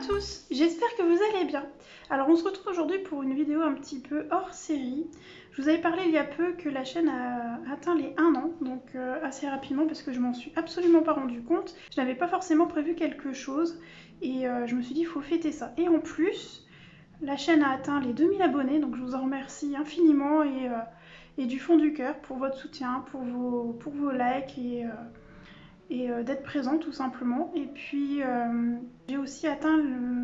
tous, j'espère que vous allez bien. Alors on se retrouve aujourd'hui pour une vidéo un petit peu hors série. Je vous avais parlé il y a peu que la chaîne a atteint les 1 an, donc assez rapidement parce que je m'en suis absolument pas rendu compte. Je n'avais pas forcément prévu quelque chose et je me suis dit il faut fêter ça. Et en plus, la chaîne a atteint les 2000 abonnés, donc je vous en remercie infiniment et du fond du cœur pour votre soutien, pour vos likes et d'être présent tout simplement. Et puis j'ai aussi atteint,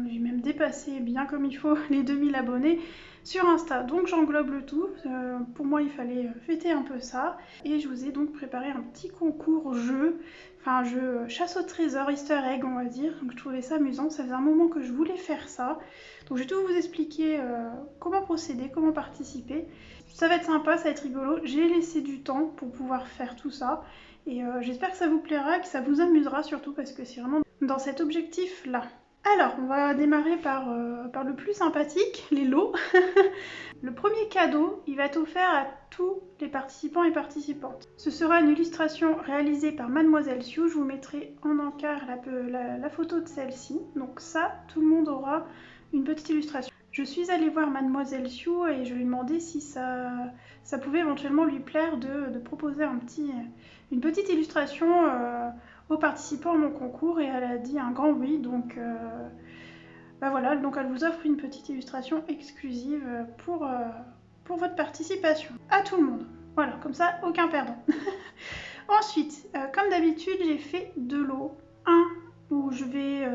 j'ai même dépassé bien comme il faut les 2000 abonnés sur Insta. Donc j'englobe le tout, pour moi il fallait fêter un peu ça. Et je vous ai donc préparé un petit concours jeu, enfin jeu chasse au trésor, easter egg on va dire. Donc je trouvais ça amusant, ça faisait un moment que je voulais faire ça. Donc je vais tout vous expliquer comment procéder, comment participer. Ça va être sympa, ça va être rigolo. J'ai laissé du temps pour pouvoir faire tout ça. Et j'espère que ça vous plaira, que ça vous amusera surtout parce que c'est vraiment dans cet objectif-là. Alors, on va démarrer par le plus sympathique, les lots. Le premier cadeau, il va être offert à tous les participants et participantes. Ce sera une illustration réalisée par Mademoiselle Sioux. Je vous mettrai en encart la photo de celle-ci. Donc ça, tout le monde aura une petite illustration. Je suis allée voir Mademoiselle Sioux et je lui ai demandé si ça pouvait éventuellement lui plaire de proposer une petite illustration aux participants à mon concours et elle a dit un grand oui. Donc voilà, donc elle vous offre une petite illustration exclusive pour votre participation. À tout le monde. Voilà, comme ça, aucun perdant. Ensuite, comme d'habitude, j'ai fait 2 lots. Un où je vais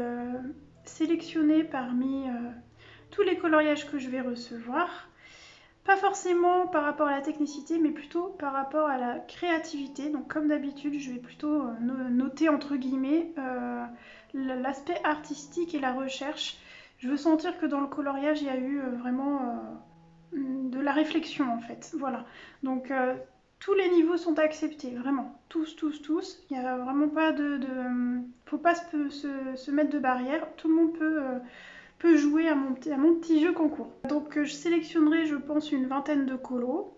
sélectionner parmi tous les coloriages que je vais recevoir. Pas forcément par rapport à la technicité, mais plutôt par rapport à la créativité. Donc comme d'habitude, je vais plutôt noter entre guillemets l'aspect artistique et la recherche. Je veux sentir que dans le coloriage, il y a eu vraiment de la réflexion en fait. Voilà. Donc tous les niveaux sont acceptés, vraiment. Tous. Il n'y a vraiment pas faut pas se mettre de barrière. Tout le monde peut jouer à mon petit jeu concours. Donc je sélectionnerai, je pense, une vingtaine de colos.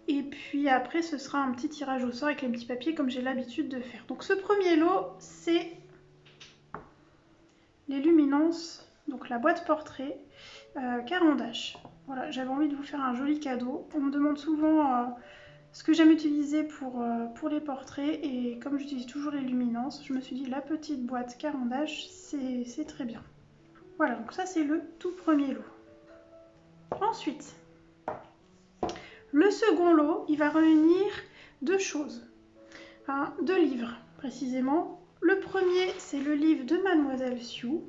Et puis après, ce sera un petit tirage au sort avec les petits papiers comme j'ai l'habitude de faire. Donc ce premier lot, c'est les luminances, donc la boîte portrait Caran d'Ache. Voilà, j'avais envie de vous faire un joli cadeau. On me demande souvent ce que j'aime utiliser pour les portraits et comme j'utilise toujours les luminances, je me suis dit la petite boîte Caran d'Ache, c'est très bien. Voilà, donc ça c'est le tout premier lot. Ensuite, le second lot, il va réunir 2 choses, enfin 2 livres précisément. Le premier, c'est le livre de Mademoiselle Sioux.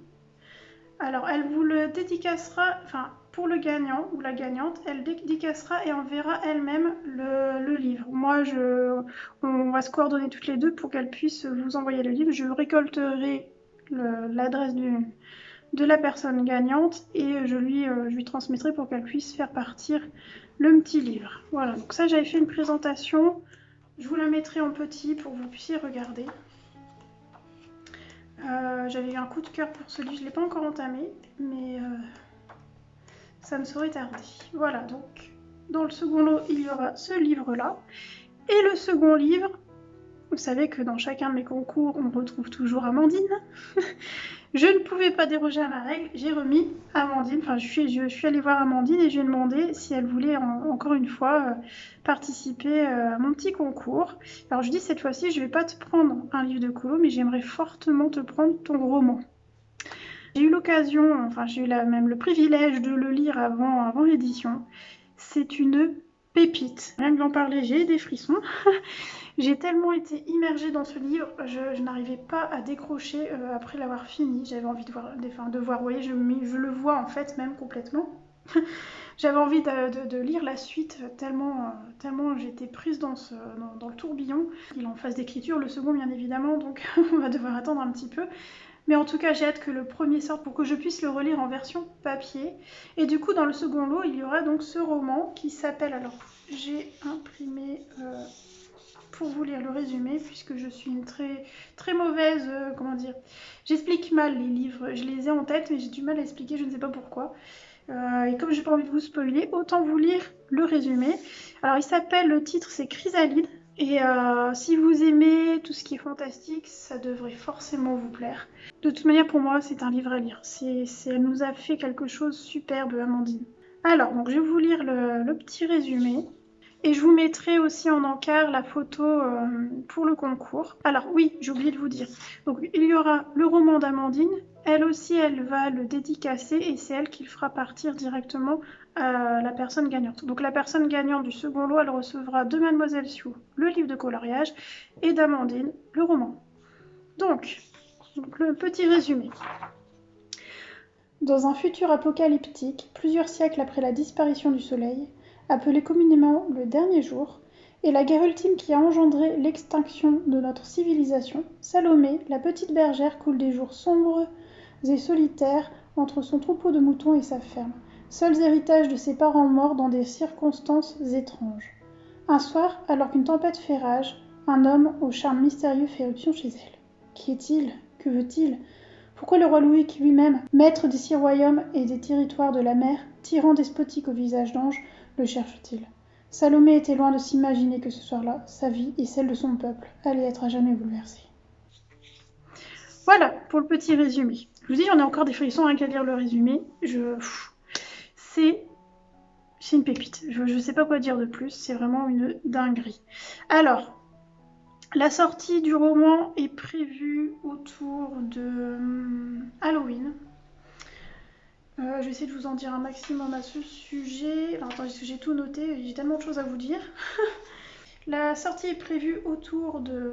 Alors, elle vous le dédicacera, enfin pour le gagnant ou la gagnante, elle dédicacera et enverra elle-même le livre. Moi, on va se coordonner toutes les deux pour qu'elle puisse vous envoyer le livre. Je récolterai l'adresse de la personne gagnante et je lui transmettrai pour qu'elle puisse faire partir le petit livre. Voilà, donc ça j'avais fait une présentation, je vous la mettrai en petit pour que vous puissiez regarder. J'avais eu un coup de cœur pour ce livre, je ne l'ai pas encore entamé, mais ça me serait tardé. Voilà, donc dans le second lot, il y aura ce livre-là. Et le second livre, vous savez que dans chacun de mes concours, on retrouve toujours Amandine. Je ne pouvais pas déroger à ma règle, j'ai remis Amandine, enfin je suis allée voir Amandine et j'ai demandé si elle voulait encore une fois participer à mon petit concours. Alors je dis cette fois-ci, je ne vais pas te prendre un livre de colo, mais j'aimerais fortement te prendre ton roman. J'ai eu l'occasion, enfin j'ai eu même le privilège de le lire avant l'édition. C'est une pépite. Rien que d'en parler, j'ai des frissons. J'ai tellement été immergée dans ce livre, je n'arrivais pas à décrocher après l'avoir fini. J'avais envie de voir, vous voyez, je le vois en fait même complètement. J'avais envie de lire la suite tellement j'étais prise dans le tourbillon. Il est en phase d'écriture, le second bien évidemment, donc on va devoir attendre un petit peu. Mais en tout cas, j'ai hâte que le premier sorte pour que je puisse le relire en version papier. Et du coup, dans le second lot, il y aura donc ce roman qui s'appelle, alors j'ai imprimé pour vous lire le résumé, puisque je suis une très mauvaise, comment dire, j'explique mal les livres, je les ai en tête, mais j'ai du mal à expliquer, je ne sais pas pourquoi. Et comme j'ai pas envie de vous spoiler, autant vous lire le résumé. Alors il s'appelle, le titre c'est Chrysalide, Et si vous aimez tout ce qui est fantastique, ça devrait forcément vous plaire. De toute manière, pour moi, c'est un livre à lire. Elle nous a fait quelque chose de superbe, Amandine. Alors, donc, je vais vous lire le petit résumé. Et je vous mettrai aussi en encart la photo pour le concours. Alors oui, j'ai oublié de vous dire. Donc il y aura le roman d'Amandine. Elle aussi, elle va le dédicacer et c'est elle qui le fera partir directement à la personne gagnante. Donc la personne gagnante du second lot, elle recevra de Mademoiselle Sioux le livre de coloriage et d'Amandine le roman. Donc le petit résumé. Dans un futur apocalyptique, plusieurs siècles après la disparition du soleil, appelé communément le dernier jour, et la guerre ultime qui a engendré l'extinction de notre civilisation, Salomé, la petite bergère, coule des jours sombres et solitaires entre son troupeau de moutons et sa ferme, seuls héritages de ses parents morts dans des circonstances étranges. Un soir, alors qu'une tempête fait rage, un homme au charme mystérieux fait éruption chez elle. Qui est-il? Que veut-il? Pourquoi le roi Louis lui-même, maître des 6 royaumes et des territoires de la mer, tyran despotique au visage d'ange, le cherche-t-il? Salomé était loin de s'imaginer que ce soir-là, sa vie et celle de son peuple allaient être à jamais bouleversées. Voilà pour le petit résumé. Je vous dis, j'en ai encore des frissons rien qu'à lire le résumé. C'est une pépite. Je ne sais pas quoi dire de plus. C'est vraiment une dinguerie. Alors, la sortie du roman est prévue autour de Halloween. Je vais essayer de vous en dire un maximum à ce sujet. Alors attendez, parce que j'ai tout noté, j'ai tellement de choses à vous dire. La sortie est prévue autour de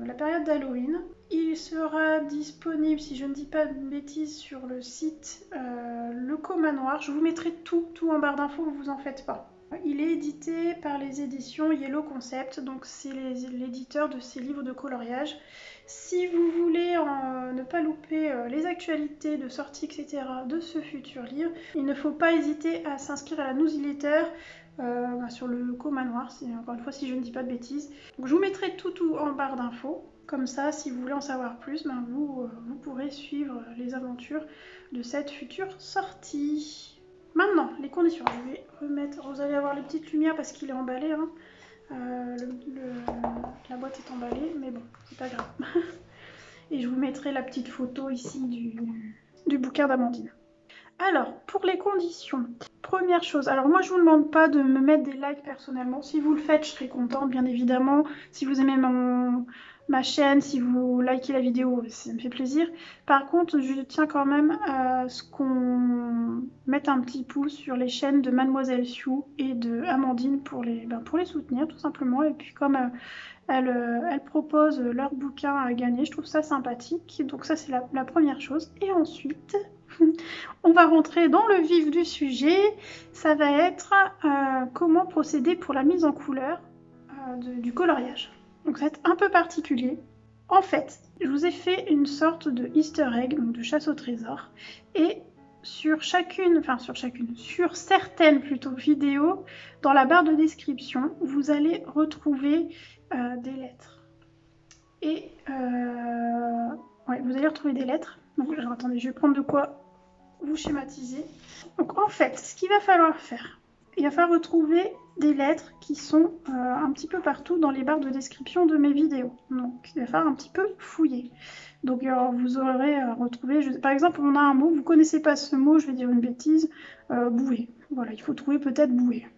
la période d'Halloween. Il sera disponible, si je ne dis pas de bêtises, sur le site Le Comanoir. Je vous mettrai tout en barre d'infos, vous en faites pas. Il est édité par les éditions Yellow Concept, donc c'est l'éditeur de ces livres de coloriage. Si vous voulez ne pas louper les actualités de sortie, etc. de ce futur livre, il ne faut pas hésiter à s'inscrire à la newsletter sur le Comanoir, encore une fois si je ne dis pas de bêtises. Donc, je vous mettrai tout en barre d'infos. Comme ça, si vous voulez en savoir plus, vous pourrez suivre les aventures de cette future sortie. Maintenant, les conditions. Je vais remettre. Vous allez avoir les petites lumières parce qu'il est emballé. Hein. La boîte est emballée, mais bon, c'est pas grave. Et je vous mettrai la petite photo ici du bouquin d'Amandine. Alors, pour les conditions, première chose, alors moi je vous demande pas de me mettre des likes personnellement, si vous le faites je serai contente bien évidemment, si vous aimez ma chaîne, si vous likez la vidéo, ça me fait plaisir. Par contre, je tiens quand même à ce qu'on mette un petit pouce sur les chaînes de Mademoiselle Sioux et de Amandine pour les soutenir tout simplement, et puis comme elles proposent leur bouquin à gagner, je trouve ça sympathique, donc ça c'est la première chose. Et ensuite... on va rentrer dans le vif du sujet, ça va être comment procéder pour la mise en couleur du coloriage. Donc ça va être un peu particulier. En fait, je vous ai fait une sorte de easter egg, donc de chasse au trésor, et sur certaines vidéos, dans la barre de description, vous allez retrouver des lettres. Et vous allez retrouver des lettres. Donc attendez, je vais prendre de quoi vous schématiser. Donc en fait, ce qu'il va falloir faire, il va falloir retrouver des lettres qui sont un petit peu partout dans les barres de description de mes vidéos. Donc il va falloir un petit peu fouiller. Donc vous aurez retrouvé, par exemple on a un mot, vous connaissez pas ce mot, je vais dire une bêtise, bouée. Voilà, il faut trouver peut-être bouée.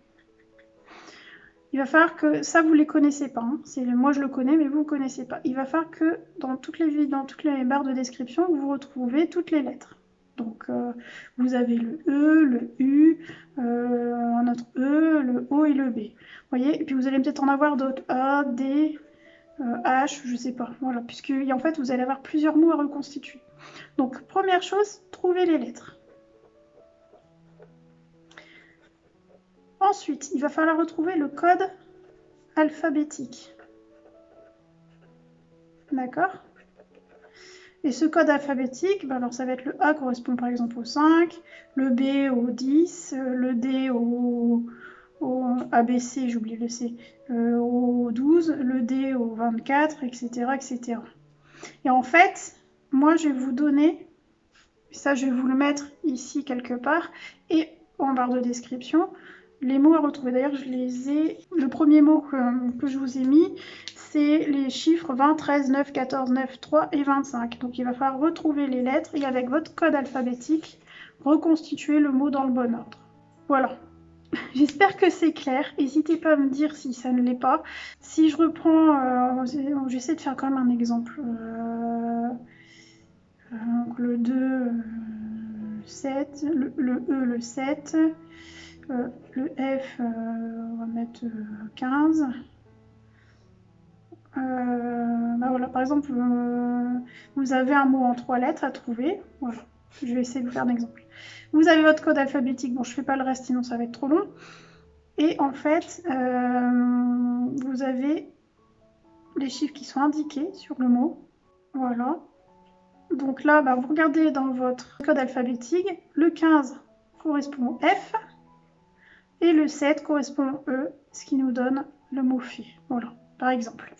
Il va falloir que, ça vous les connaissez pas, hein. Moi je le connais mais vous ne connaissez pas. Il va falloir que dans toutes les barres de description, vous retrouvez toutes les lettres. Donc vous avez le E, le U, un autre E, le O et le B. Vous voyez, et puis vous allez peut-être en avoir d'autres A, D, H, je sais pas. Voilà, puisque en fait vous allez avoir plusieurs mots à reconstituer. Donc première chose, trouvez les lettres. Ensuite, il va falloir retrouver le code alphabétique. D'accord ? Et ce code alphabétique, alors ça va être le A correspond par exemple au 5, le B au 10, le D au ABC, j'ai oublié le C, au 12, le D au 24, etc., etc. Et en fait, moi je vais vous donner, ça je vais vous le mettre ici quelque part, et en barre de description, les mots à retrouver. D'ailleurs, je les ai... Le premier mot que je vous ai mis, c'est les chiffres 20, 13, 9, 14, 9, 3 et 25. Donc, il va falloir retrouver les lettres et avec votre code alphabétique, reconstituer le mot dans le bon ordre. Voilà. J'espère que c'est clair. N'hésitez pas à me dire si ça ne l'est pas. Si je reprends... j'essaie de faire quand même un exemple. Donc le 2, 7, le E, le 7, le F, on va mettre 15. Bah voilà, par exemple, vous avez un mot en 3 lettres à trouver. Voilà, je vais essayer de vous faire un exemple. Vous avez votre code alphabétique. Bon, je ne fais pas le reste, sinon ça va être trop long. Et en fait, vous avez les chiffres qui sont indiqués sur le mot. Voilà. Donc là, bah, vous regardez dans votre code alphabétique, le 15 correspond au F et le 7 correspond au E, ce qui nous donne le mot fée. Voilà, par exemple.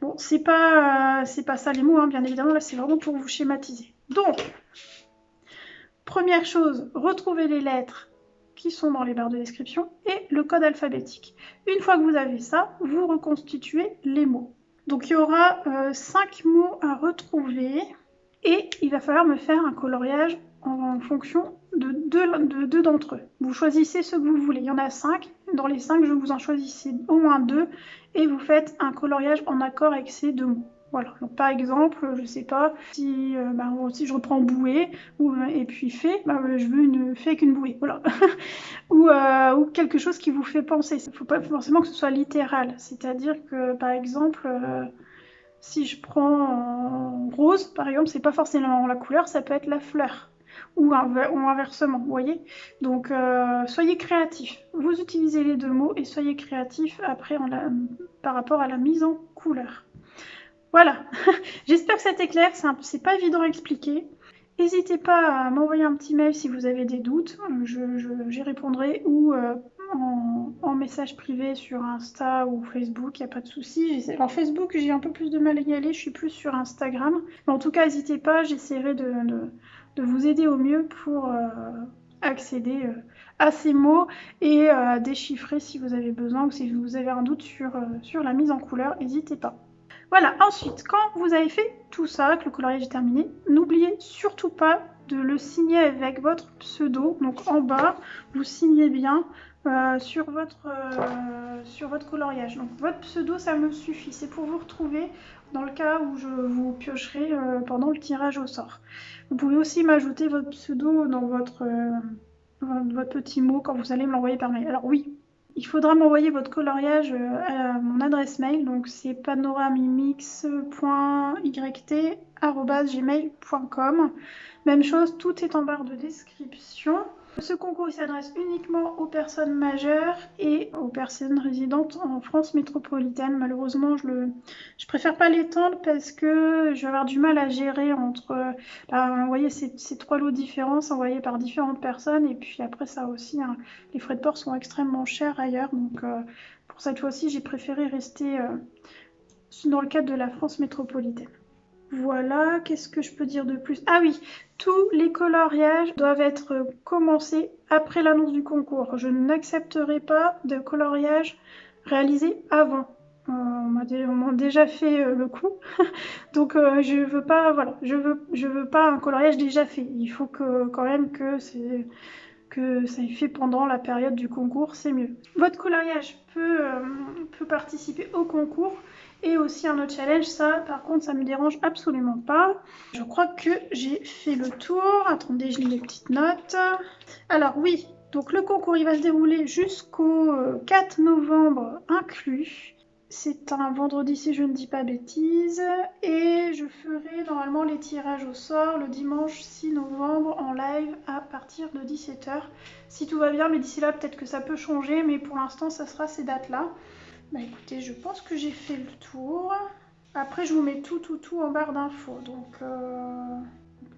Bon, c'est pas ça les mots, hein, bien évidemment, là c'est vraiment pour vous schématiser. Donc, première chose, retrouvez les lettres qui sont dans les barres de description et le code alphabétique. Une fois que vous avez ça, vous reconstituez les mots. Donc il y aura 5 mots à retrouver. Et il va falloir me faire un coloriage en fonction de deux d'entre eux. Vous choisissez ceux que vous voulez. Il y en a 5. Dans les 5, je vous en choisissez au moins 2 et vous faites un coloriage en accord avec ces 2 mots. Voilà. Donc, par exemple, je sais pas, si je reprends bouée et puis fée, je veux une fée avec une bouée. Voilà. ou quelque chose qui vous fait penser. Il ne faut pas forcément que ce soit littéral. C'est-à-dire que, par exemple... si je prends rose, par exemple, c'est pas forcément la couleur, ça peut être la fleur. Ou inversement, vous voyez. Donc, soyez créatifs. Vous utilisez les 2 mots et soyez créatifs après par rapport à la mise en couleur. Voilà. J'espère que c'était clair. C'est pas évident à expliquer. N'hésitez pas à m'envoyer un petit mail si vous avez des doutes. J'y répondrai ou... en message privé sur Insta ou Facebook, il n'y a pas de souci. Alors Facebook, j'ai un peu plus de mal à y aller, je suis plus sur Instagram. Mais en tout cas, n'hésitez pas, j'essaierai de vous aider au mieux pour accéder à ces mots et déchiffrer si vous avez besoin ou si vous avez un doute sur la mise en couleur, n'hésitez pas. Voilà, ensuite, quand vous avez fait tout ça, que le coloriage est terminé, n'oubliez surtout pas de le signer avec votre pseudo. Donc en bas, vous signez bien sur votre coloriage. Donc votre pseudo, ça me suffit. C'est pour vous retrouver dans le cas où je vous piocherai pendant le tirage au sort. Vous pouvez aussi m'ajouter votre pseudo dans votre petit mot quand vous allez me l'envoyer par mail. Alors oui, il faudra m'envoyer votre coloriage à mon adresse mail, donc c'est panoramimix.yt@gmail.com. Même chose, tout est en barre de description. Ce concours s'adresse uniquement aux personnes majeures et aux personnes résidentes en France métropolitaine. Malheureusement, je préfère pas l'étendre parce que je vais avoir du mal à gérer entre... vous voyez, ces 3 lots différents envoyés par différentes personnes. Et puis après, ça aussi, hein, les frais de port sont extrêmement chers ailleurs. Donc pour cette fois-ci, j'ai préféré rester dans le cadre de la France métropolitaine. Voilà, qu'est-ce que je peux dire de plus? Ah oui, tous les coloriages doivent être commencés après l'annonce du concours. Je n'accepterai pas de coloriage réalisé avant. On m'a déjà fait le coup, donc je veux pas, voilà, je veux pas un coloriage déjà fait. Il faut quand même que ça ait fait pendant la période du concours, c'est mieux. Votre coloriage peut participer au concours. Et aussi un autre challenge, ça par contre ça me dérange absolument pas. Je crois que j'ai fait le tour. Attendez, je lis les petites notes. Alors oui, donc le concours il va se dérouler jusqu'au 4 novembre inclus. C'est un vendredi si je ne dis pas bêtise. Et je ferai normalement les tirages au sort le dimanche 6 novembre en live à partir de 17 h. Si tout va bien, mais d'ici là peut-être que ça peut changer, mais pour l'instant ça sera ces dates-là. Bah écoutez, je pense que j'ai fait le tour. Après, je vous mets tout en barre d'infos. Donc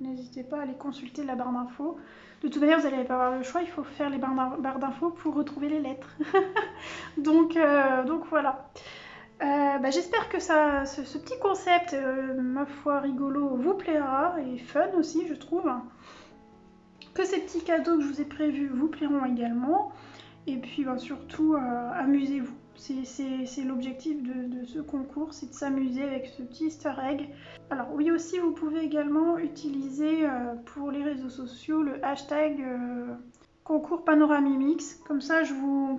n'hésitez pas à aller consulter la barre d'infos. De toute manière, vous n'allez pas avoir le choix. Il faut faire les barres d'infos pour retrouver les lettres. donc voilà. J'espère que ce petit concept, ma foi rigolo, vous plaira. Et fun aussi, je trouve. Que ces petits cadeaux que je vous ai prévus vous plairont également. Et puis surtout, amusez-vous. C'est l'objectif de ce concours, c'est de s'amuser avec ce petit easter egg. Alors oui aussi, vous pouvez également utiliser pour les réseaux sociaux le hashtag concours Panoramimix. Comme ça,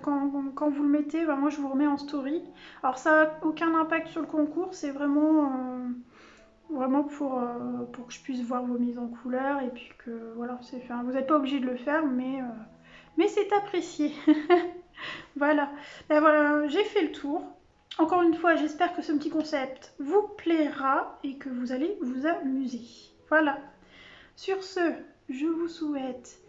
quand vous le mettez, moi je vous remets en story. Alors ça n'a aucun impact sur le concours, c'est vraiment pour que je puisse voir vos mises en couleur et puis que voilà, vous n'êtes pas obligé de le faire, mais c'est apprécié. Voilà. Ben voilà, j'ai fait le tour. Encore une fois, j'espère que ce petit concept vous plaira et que vous allez vous amuser. Voilà. Sur ce, je vous souhaite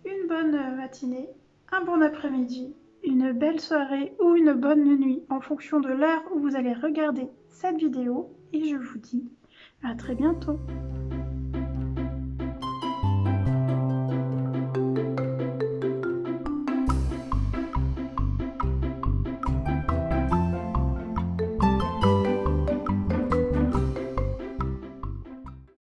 une bonne matinée, un bon après-midi, une belle soirée ou une bonne nuit en fonction de l'heure où vous allez regarder cette vidéo. Et je vous dis à très bientôt.